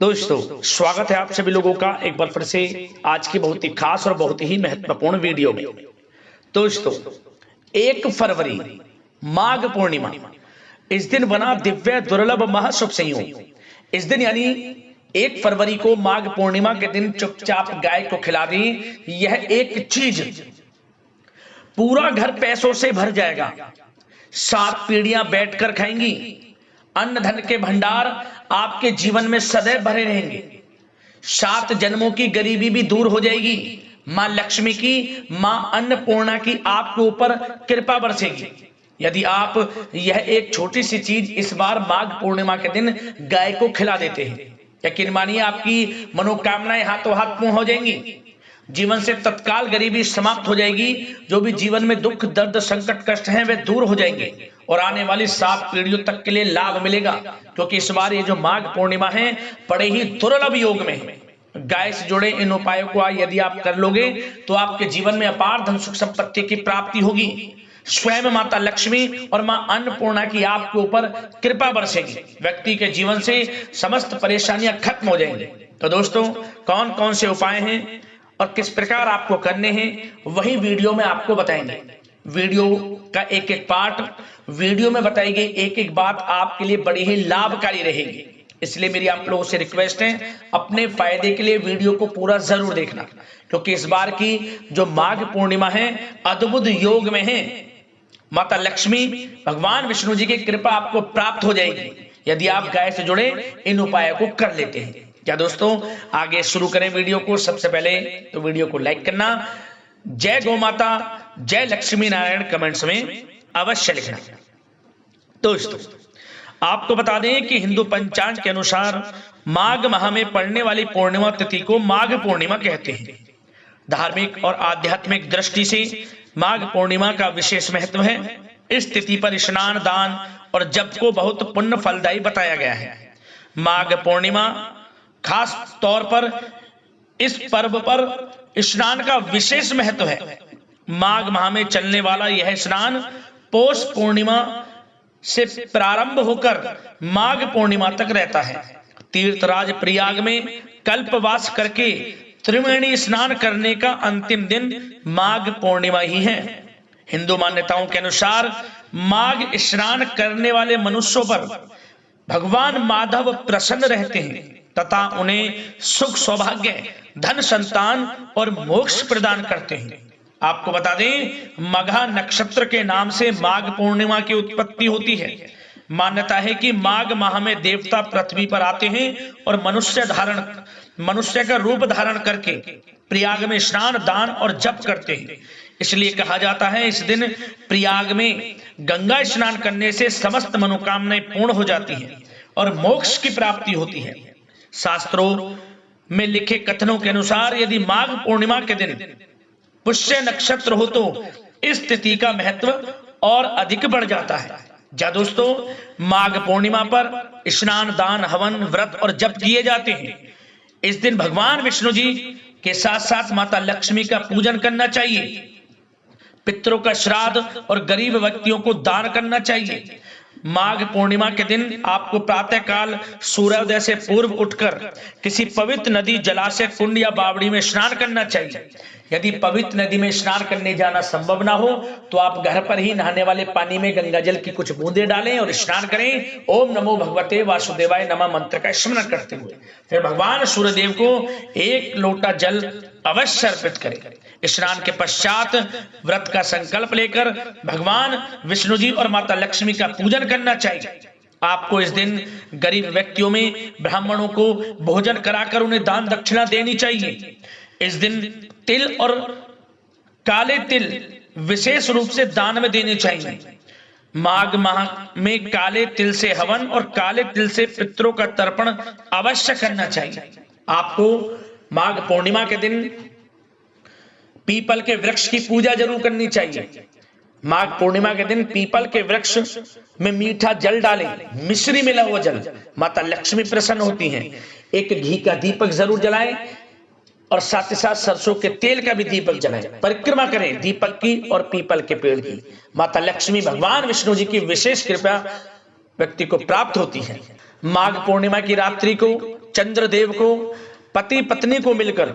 दोस्तों, स्वागत है आप सभी लोगों का एक बार फिर से आज की बहुत ही खास और बहुत ही महत्वपूर्ण वीडियो में। दोस्तों, 1 फरवरी माघ पूर्णिमा, इस दिन बना दिव्य दुर्लभ महाशुभ संयोग। इस दिन यानी 1 फरवरी को माघ पूर्णिमा के दिन चुपचाप गाय को खिला दी, यह एक चीज पूरा घर पैसों से भर जाएगा। 7 पीढ़ियां बैठकर खाएंगी, अन्न धन के भंडार आपके जीवन में सदैव भरे रहेंगे। 7 जन्मों की गरीबी भी दूर हो जाएगी। मां लक्ष्मी की, मां अन्नपूर्णा की आपके ऊपर कृपा बरसेगी यदि आप यह एक छोटी सी चीज इस बार माघ पूर्णिमा के दिन गाय को खिला देते हैं। यकीन मानिए, आपकी मनोकामनाएं हाथों हाथ पूर्ण हो जाएंगी। जीवन से तत्काल गरीबी समाप्त हो जाएगी। जो भी जीवन में दुख दर्द संकट कष्ट हैं वे दूर हो जाएंगे और आने वाली 7 पीढ़ियों तक के लिए लाभ मिलेगा, क्योंकि इस बार ये जो माघ पूर्णिमा है बड़े ही दुर्लभ योग में है। गाय से जुड़े इन उपायों को यदि आप कर लोगे तो आपके जीवन में अपार धन सुख संपत्ति की प्राप्ति होगी। स्वयं माता लक्ष्मी और मां अन्नपूर्णा की आपके ऊपर कृपा बरसेगी। व्यक्ति के जीवन से समस्त परेशानियां खत्म हो जाएंगी। तो दोस्तों, कौन कौन से उपाय हैं और किस प्रकार आपको करने हैं, वही वीडियो में आपको बताएंगे। वीडियो का एक एक पार्ट, वीडियो में बताई गई एक एक बात आपके लिए बड़ी ही लाभकारी रहेगी। इसलिए मेरी आप लोगों से रिक्वेस्ट है, अपने फायदे के लिए वीडियो को पूरा जरूर देखना, क्योंकि इस बार की जो माघ पूर्णिमा है अद्भुत योग में है। माता लक्ष्मी, भगवान विष्णु जी की कृपा आपको प्राप्त हो जाएगी यदि आप गाय से जुड़े इन उपायों को कर लेते हैं। क्या दोस्तों, आगे शुरू करें वीडियो को। सबसे पहले तो वीडियो को लाइक करना, जय गौ माता, जय लक्ष्मी नारायण कमेंट्स में अवश्य लिखना। दोस्तों, आपको बता दें कि हिंदू पंचांग के अनुसार माघ माह में पड़ने वाली पूर्णिमा तिथि को माघ पूर्णिमा कहते हैं। धार्मिक और आध्यात्मिक दृष्टि से माघ पूर्णिमा का विशेष महत्व है। इस तिथि पर स्नान, दान और जप को बहुत पुण्य फलदायी बताया गया है। माघ पूर्णिमा खास तौर पर इस पर्व पर स्नान का विशेष महत्व है। माघ माह में चलने वाला यह स्नान पौष पूर्णिमा से प्रारंभ होकर माघ पूर्णिमा तक रहता है। तीर्थराज प्रयाग में कल्पवास करके त्रिवेणी स्नान करने का अंतिम दिन माघ पूर्णिमा ही है। हिंदू मान्यताओं के अनुसार माघ स्नान करने वाले मनुष्यों पर भगवान माधव प्रसन्न रहते हैं तथा उन्हें सुख सौभाग्य, धन संतान और मोक्ष प्रदान करते हैं। आपको बता दें, मघा नक्षत्र के नाम से माघ पूर्णिमा की उत्पत्ति होती है। मान्यता है कि माघ माह में देवता पृथ्वी पर आते हैं और मनुष्य का रूप धारण करके प्रयाग में स्नान, दान और जप करते हैं। इसलिए कहा जाता है इस दिन प्रयाग में गंगा स्नान करने से समस्त मनोकामनाएं पूर्ण हो जाती हैं और मोक्ष की प्राप्ति होती है। शास्त्रों में लिखे कथनों के अनुसार यदि माघ पूर्णिमा के दिन पुष्य नक्षत्र हो तो इस तिथि का महत्व और अधिक बढ़ जाता है। जा दोस्तों, माघ पूर्णिमा पर स्नान, दान, हवन, व्रत और जप किए जाते हैं। इस दिन भगवान विष्णु जी के साथ साथ माता लक्ष्मी का पूजन करना चाहिए। पितरों का श्राद्ध और गरीब व्यक्तियों को दान करना चाहिए। माघ पूर्णिमा के दिन आपको प्रातः काल सूर्योदय से पूर्व उठकर किसी पवित्र नदी, जलाशय, कुंड या बावड़ी में स्नान करना चाहिए। यदि पवित्र नदी में स्नान करने जाना संभव ना हो तो आप घर पर ही नहाने वाले पानी में गंगा जल की कुछ बूंदे डालें और स्नान करें। ओम नमो भगवते वासुदेवाय नमः मंत्र का स्मरण करते हुए फिर भगवान सूर्यदेव को 1 लोटा जल अवश्य अर्पित करें। स्नान के पश्चात व्रत का संकल्प लेकर भगवान विष्णु जी और माता लक्ष्मी का पूजन करना चाहिए। आपको इस दिन गरीब व्यक्तियों में ब्राह्मणों को भोजन कराकर उन्हें दान दक्षिणा देनी चाहिए। इस दिन तिल और काले तिल विशेष रूप से दान में देने चाहिए। माघ माह में काले तिल से हवन और काले तिल से पितरों का तर्पण अवश्य करना चाहिए। आपको माघ पूर्णिमा के दिन पीपल के वृक्ष की पूजा जरूर करनी चाहिए। माघ पूर्णिमा के दिन पीपल के वृक्ष में मीठा जल डालें, मिश्री मिला हुआ जल, माता लक्ष्मी प्रसन्न होती हैं। एक घी का दीपक जरूर जलाएं और साथ ही साथ सरसों के तेल का भी दीपक जलाएं। परिक्रमा करें दीपक की और पीपल के पेड़ की। माता लक्ष्मी, भगवान विष्णु जी की विशेष कृपा व्यक्ति को प्राप्त होती है। माघ पूर्णिमा की रात्रि को चंद्रदेव को, पति पत्नी को मिलकर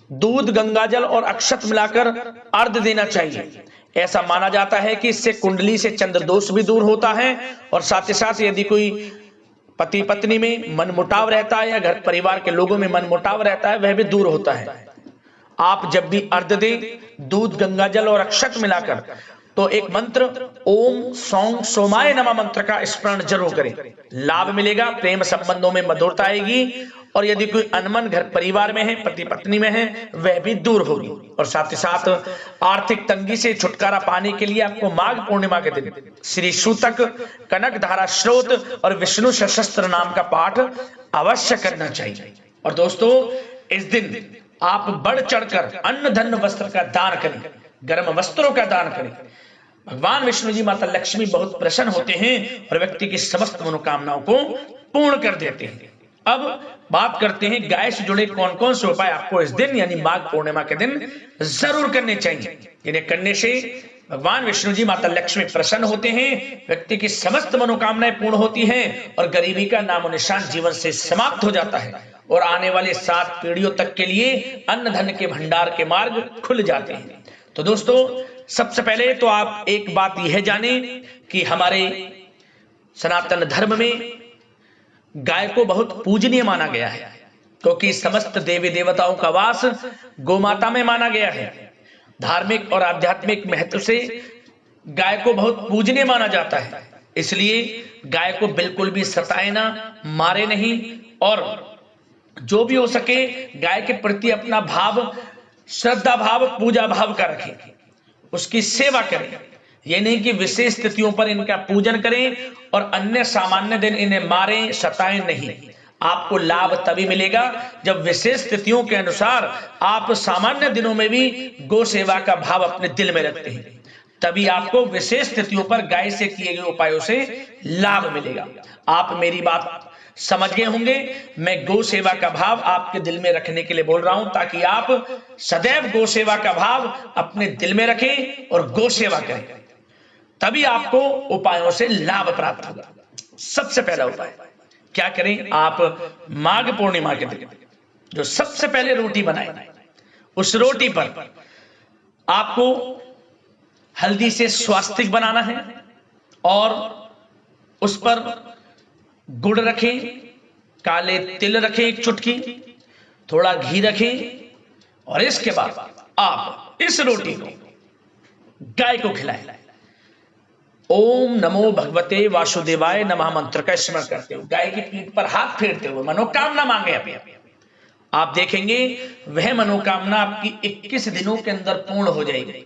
दूध, गंगाजल और अक्षत मिलाकर अर्घ देना चाहिए। ऐसा माना जाता है कि इससे कुंडली से चंद्र दोष भी दूर होता है और साथ ही साथ यदि कोई पति पत्नी में मनमुटाव रहता है या घर परिवार के लोगों में मनमुटाव रहता है वह भी दूर होता है। आप जब भी अर्घ दें दूध, गंगाजल और अक्षत मिलाकर तो एक मंत्र ओम सौं सोमाय नमः मंत्र का स्मरण जरूर करें। लाभ मिलेगा, प्रेम संबंधों में मधुरता आएगी और यदि कोई अनमन घर परिवार में है, पति पत्नी में है, वह भी दूर होगी। और साथ ही साथ आर्थिक तंगी से छुटकारा पाने के लिए आपको माघ पूर्णिमा के दिन श्री सूतक, कनक धारा स्रोत और विष्णु सहस्त्र नाम का पाठ अवश्य करना चाहिए। और दोस्तों इस दिन आप बढ़ चढ़कर अन्न धन वस्त्र का दान करें, गर्म वस्त्रों का दान करें। भगवान विष्णु जी, माता लक्ष्मी बहुत प्रसन्न होते हैं और व्यक्ति की समस्त मनोकामनाओं को पूर्ण कर देते हैं। अब बात करते हैं गाय से जुड़े कौन कौन से उपाय आपको इस दिन यानी माघ पूर्णिमा के दिन जरूर करने चाहिए। इन्हें करने से भगवान विष्णु जी, माता लक्ष्मी प्रसन्न होते हैं, व्यक्ति की समस्त मनोकामनाएं पूर्ण होती हैं और गरीबी का नामो निशान जीवन से समाप्त हो जाता है और आने वाले 7 पीढ़ियों तक के लिए अन्न धन के भंडार के मार्ग खुल जाते हैं। तो दोस्तों सबसे पहले तो आप एक बात यह जानें कि हमारे सनातन धर्म में गाय को बहुत पूजनीय माना गया है क्योंकि समस्त देवी देवताओं का वास गोमाता में माना गया है। धार्मिक और आध्यात्मिक महत्व से गाय को बहुत पूजनीय माना जाता है, इसलिए गाय को बिल्कुल भी सताए ना, मारे नहीं और जो भी हो सके गाय के प्रति अपना भाव, श्रद्धा भाव, पूजा भाव का रखें, उसकी सेवा करें। यह नहीं कि विशेष तिथियों पर इनका पूजन करें और अन्य सामान्य दिन इन्हें मारें, सताएं नहीं। आपको लाभ तभी मिलेगा जब विशेष तिथियों के अनुसार आप सामान्य दिनों में भी गौ सेवा का भाव अपने दिल में रखते हैं, तभी आपको विशेष तिथियों पर गाय से किए गए उपायों से लाभ मिलेगा। आप मेरी बात समझ गए होंगे। मैं गौ सेवा का भाव आपके दिल में रखने के लिए बोल रहा हूं ताकि आप सदैव गौ सेवा का भाव अपने दिल में रखें और गौ सेवा करें, तभी आपको उपायों से लाभ प्राप्त होगा। सबसे पहला उपाय क्या करें, आप माघ पूर्णिमा के दिन जो सबसे पहले रोटी बनाएं, उस रोटी पर आपको हल्दी से स्वास्तिक बनाना है और उस पर गुड़ रखें, काले तिल रखें, एक चुटकी, थोड़ा घी रखें और इसके बाद आप इस रोटी को गाय को खिलाएं। ओम नमो भगवते वासुदेवाय नमः मंत्र का स्मरण करते हुए गाय की पीठ पर हाथ फेरते हुए मनोकामना मांगे अपनी। आप देखेंगे वह मनोकामना आपकी 21 दिनों के अंदर पूर्ण हो जाएगी।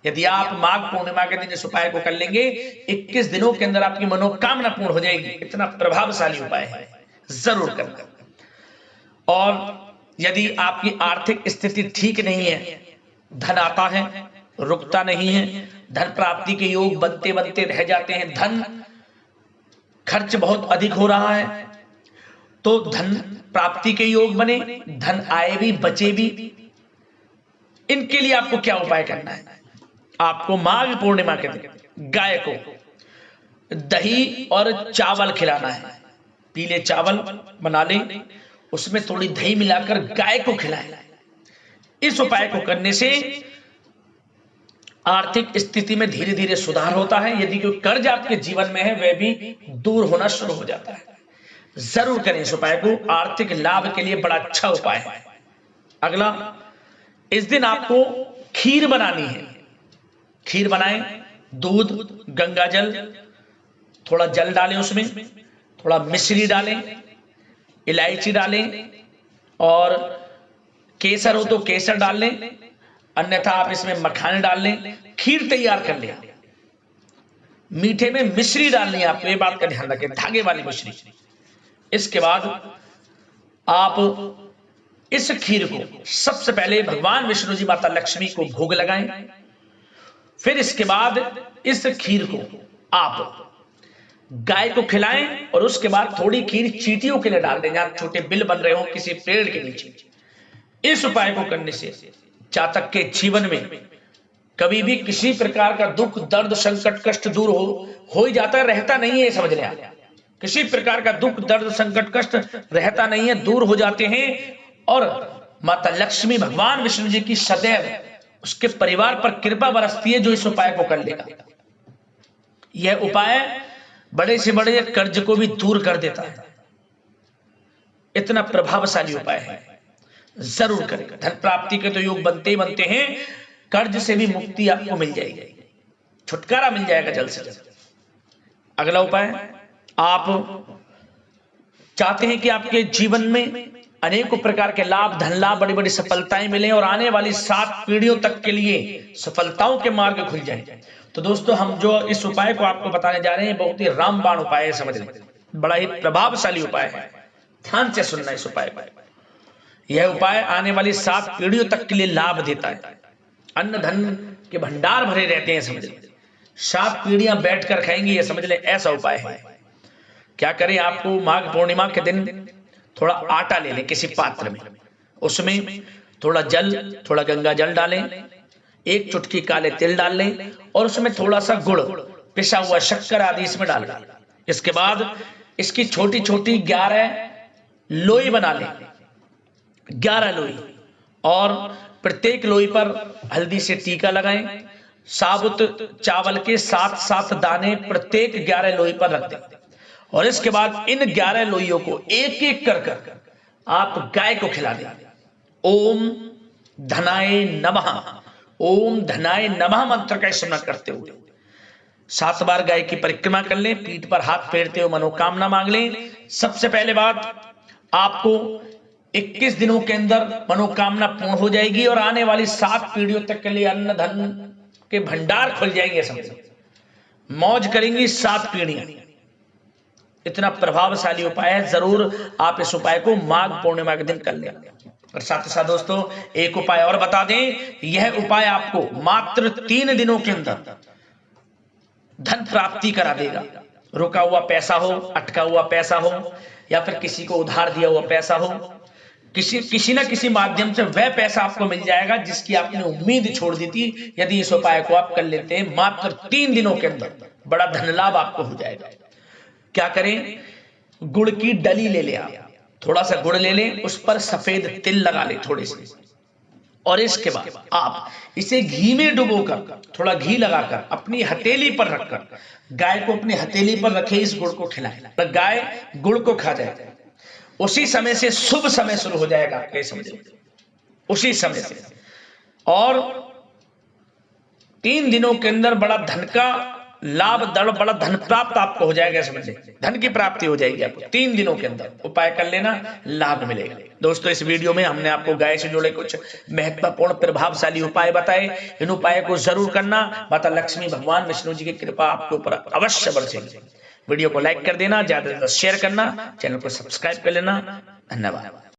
यदि आप माघ पूर्णिमा के दिन इस उपाय को कर लेंगे 21 दिनों के अंदर आपकी मनोकामना पूर्ण हो जाएगी। इतना प्रभावशाली उपाय है, जरूर करना। और यदि आपकी आर्थिक स्थिति ठीक नहीं है, धन आता है रुकता नहीं है, धन प्राप्ति के योग बनते बनते रह जाते हैं, धन खर्च बहुत अधिक हो रहा है, तो धन प्राप्ति के योग बने, धन आए भी बचे भी, इनके लिए आपको क्या उपाय करना है। आपको माघ पूर्णिमा के दिन गाय को दही और चावल खिलाना है। पीले चावल बना लें, उसमें थोड़ी दही मिलाकर गाय को खिलाएं। इस उपाय को करने से आर्थिक स्थिति में धीरे धीरे सुधार होता है। यदि कोई कर्ज आपके जीवन में है वह भी दूर होना शुरू हो जाता है। जरूर करें इस उपाय को, आर्थिक लाभ के लिए बड़ा अच्छा उपाय है। अगला, इस दिन आपको खीर बनानी है। खीर बनाएं, दूध, गंगाजल, थोड़ा जल डालें, उसमें थोड़ा मिश्री डालें, इलायची डालें और केसर हो तो केसर डाल लें, अन्यथा आप इसमें मखाने डाल लें। खीर तैयार कर लें। मीठे में मिश्री डालनी है आपको, ये बात का ध्यान रखें, धागे वाली मिश्री। इसके बाद आप इस खीर को सबसे पहले भगवान विष्णु जी, माता लक्ष्मी को भोग लगाएं। फिर इसके बाद इस खीर को आप गाय को खिलाएं और उसके बाद थोड़ी खीर चींटियों के लिए डाल दें, जहां छोटे बिल बन रहे हो किसी पेड़ के नीचे। इस उपाय को करने से जातक के जीवन में कभी भी किसी प्रकार का दुख, दर्द, संकट, कष्ट दूर हो ही जाता है, रहता नहीं है, समझ लें। किसी प्रकार का दुख दर्द संकट कष्ट रहता नहीं है, दूर हो जाते हैं। और माता लक्ष्मी भगवान विष्णु जी की सदैव उसके परिवार पर कृपा बरसती है जो इस उपाय को कर लेगा। यह उपाय बड़े से बड़े कर्ज को भी दूर कर देता है, इतना प्रभावशाली उपाय है, जरूर करें। धन प्राप्ति के तो योग बनते ही बनते हैं, कर्ज से भी मुक्ति आपको मिल जाएगी, छुटकारा मिल जाएगा जल्द से जल्द। अगला उपाय, आप चाहते हैं कि आपके जीवन में अनेकों प्रकार के लाभ, धन लाभ, बड़ी बड़ी सफलताएं मिलें और आने वाली 7 पीढ़ियों तक के लिए सफलताओं के मार्ग खुल जाएं। तो दोस्तों, हम जो इस उपाय को आपको बताने जा रहे हैं बहुत ही रामबाण उपाय है, समझ लें, बड़ा ही प्रभावशाली उपाय है। ध्यान से सुनना इस उपाय को। यह उपाय आने वाली 7 पीढ़ियों तक के लिए लाभ देता है। अन्न धन के भंडार भरे रहते हैं, समझ लें, 7 पीढ़ियां बैठकर खाएंगी, ये समझ लें, ऐसा उपाय है। क्या करें, आपको माघ पूर्णिमा के दिन थोड़ा आटा ले लें किसी पात्र में, उसमें थोड़ा जल, थोड़ा गंगा जल डालें, 1 चुटकी काले तिल डाल लें और उसमें थोड़ा सा गुड़, पिसा हुआ शक्कर आदि इसमें डाल दें। इसके बाद इसकी छोटी छोटी 11 लोई बना लें, 11 लोई, और प्रत्येक लोई पर हल्दी से टीका लगाएं। साबुत चावल के 7-7 दाने प्रत्येक 11 लोई पर रख दें और इसके बाद इन 11 लोइयों को एक एक कर आप गाय को खिला दें। ओम धनाय नमः, ओम धनाय नमः मंत्र का स्मरण करते हुए 7 बार गाय की परिक्रमा कर लें, पीठ पर हाथ फेरते हुए मनोकामना मांग लें। सबसे पहले बात, आपको 21 दिनों के अंदर मनोकामना पूर्ण हो जाएगी और आने वाली 7 पीढ़ियों तक के लिए अन्न धन के भंडार खुल जाएंगे, समझो, मौज करेंगी 7 पीढ़ियां। इतना प्रभावशाली उपाय है, जरूर आप इस उपाय को माघ पूर्णिमा के दिन कर लें। और साथ ही साथ दोस्तों, एक उपाय और बता दें, यह उपाय आपको मात्र 3 दिनों के अंदर धन प्राप्ति करा देगा। रुका हुआ पैसा हो, अटका हुआ पैसा हो, या फिर किसी को उधार दिया हुआ पैसा हो, किसी न किसी माध्यम से वह पैसा आपको मिल जाएगा जिसकी आपने उम्मीद छोड़ दी थी। यदि इस उपाय को आप कर लेते हैं, मात्र 3 दिनों के अंदर बड़ा धन लाभ आपको हो जाएगा। क्या करें, गुड़ की डली ले ले, आप थोड़ा सा गुड़ ले लें, उस पर सफेद तिल लगा ले थोड़े से, और इसके बाद आप इसे घी में डुबोकर, थोड़ा घी लगाकर अपनी हथेली पर रखकर गाय को अपनी हथेली पर रखे, इस गुड़ को खिलाएं। गाय गुड़ को खा जाए, उसी समय से शुभ समय शुरू हो जाएगा, कैसे समझे, उसी समय से। और 3 दिनों के अंदर बड़ा धन का लाभ, बड़ा धन प्राप्त आपको हो जाएगा, समझे, धन की प्राप्ति हो जाएगी आपको 3 दिनों के अंदर। उपाय कर लेना, लाभ मिलेगा। दोस्तों, इस वीडियो में हमने आपको गाय से जुड़े कुछ महत्वपूर्ण प्रभावशाली उपाय बताए, इन उपायों को जरूर करना। माता लक्ष्मी भगवान विष्णु जी की कृपा आपके ऊपर अवश्य बरसेगी। वीडियो को लाइक कर देना, ज्यादा से ज्यादा शेयर करना, चैनल को सब्सक्राइब कर लेना। धन्यवाद।